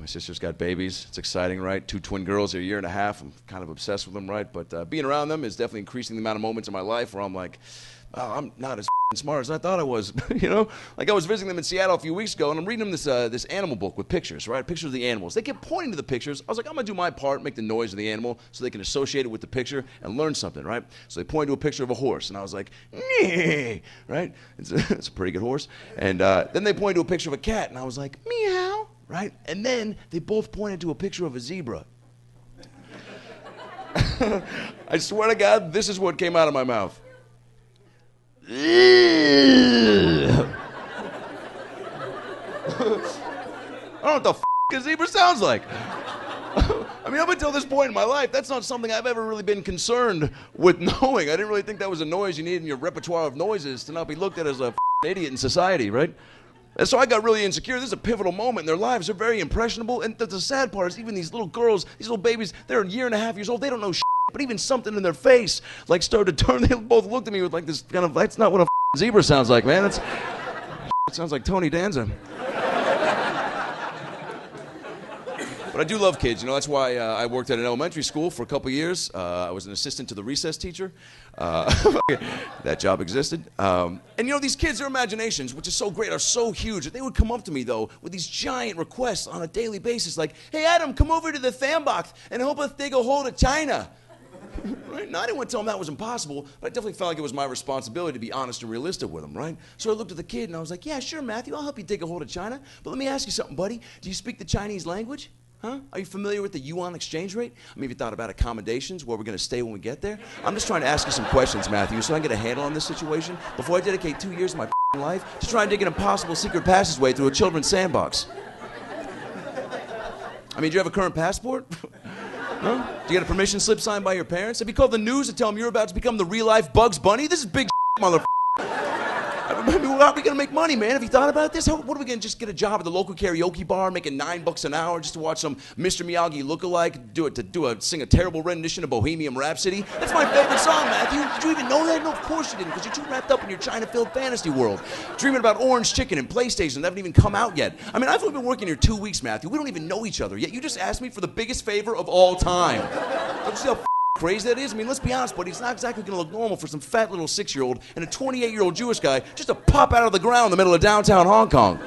My sister's got babies. It's exciting, right? 2 twin girls, a year and a half. I'm kind of obsessed with them, right? But being around them is definitely increasing the amount of moments in my life where I'm like, oh, I'm not as smart as I thought I was. You know, like I was visiting them in Seattle a few weeks ago, and I'm reading them this animal book with pictures, right? Pictures of the animals. They kept pointing to the pictures. I was like, I'm gonna do my part, make the noise of the animal, so they can associate it with the picture and learn something, right? So they pointed to a picture of a horse, and I was like, nee, right? It's a pretty good horse. And then they pointed to a picture of a cat, and I was like, meow, right? And then they both pointed to a picture of a zebra. I swear to God, this is what came out of my mouth. I don't know what the f*** a zebra sounds like. I mean, up until this point in my life, that's not something I've ever really been concerned with knowing. I didn't really think that was a noise you need in your repertoire of noises to not be looked at as a f***ing idiot in society, right? And so I got really insecure. This is a pivotal moment in their lives. They're very impressionable. And the sad part is even these little girls, these little babies, they're a year and a half years old. They don't know shit. But even something in their face, like, started to turn. They both looked at me with like this kind of, that's not what a zebra sounds like, man. It sounds like Tony Danza. But I do love kids, you know, that's why I worked at an elementary school for a couple years. I was an assistant to the recess teacher. That job existed. And you know, these kids, their imaginations, which is so great, are so huge that they would come up to me, though, with these giant requests on a daily basis, like, hey, Adam, come over to the sandbox and help us dig a hole to China. Right? Now, I didn't want to tell them that was impossible, but I definitely felt like it was my responsibility to be honest and realistic with them, right? So I looked at the kid and I was like, yeah, sure, Matthew, I'll help you dig a hole to China. But let me ask you something, buddy. Do you speak the Chinese language? Huh? Are you familiar with the yuan exchange rate? I mean, have you thought about accommodations, where we're going to stay when we get there? I'm just trying to ask you some questions, Matthew, so I can get a handle on this situation before I dedicate 2 years of my life to try and dig an impossible secret passageway through a children's sandbox. I mean, do you have a current passport? No? Do you get a permission slip signed by your parents? Have you called the news to tell them you're about to become the real-life Bugs Bunny? This is big motherfucker. I mean, how are we going to make money, man? Have you thought about this? What are we going to just get a job at the local karaoke bar, making $9 an hour just to watch some Mr. Miyagi lookalike sing a terrible rendition of Bohemian Rhapsody? That's my favorite song, Matthew. Did you even know that? No, of course you didn't, because you're too wrapped up in your China-filled fantasy world, dreaming about orange chicken and PlayStation that haven't even come out yet. I mean, I've only been working here 2 weeks, Matthew. We don't even know each other, yet you just asked me for the biggest favor of all time. Don't you see how crazy that is? I mean, let's be honest, buddy, it's not exactly going to look normal for some fat little 6-year-old and a 28-year-old Jewish guy just to pop out of the ground in the middle of downtown Hong Kong.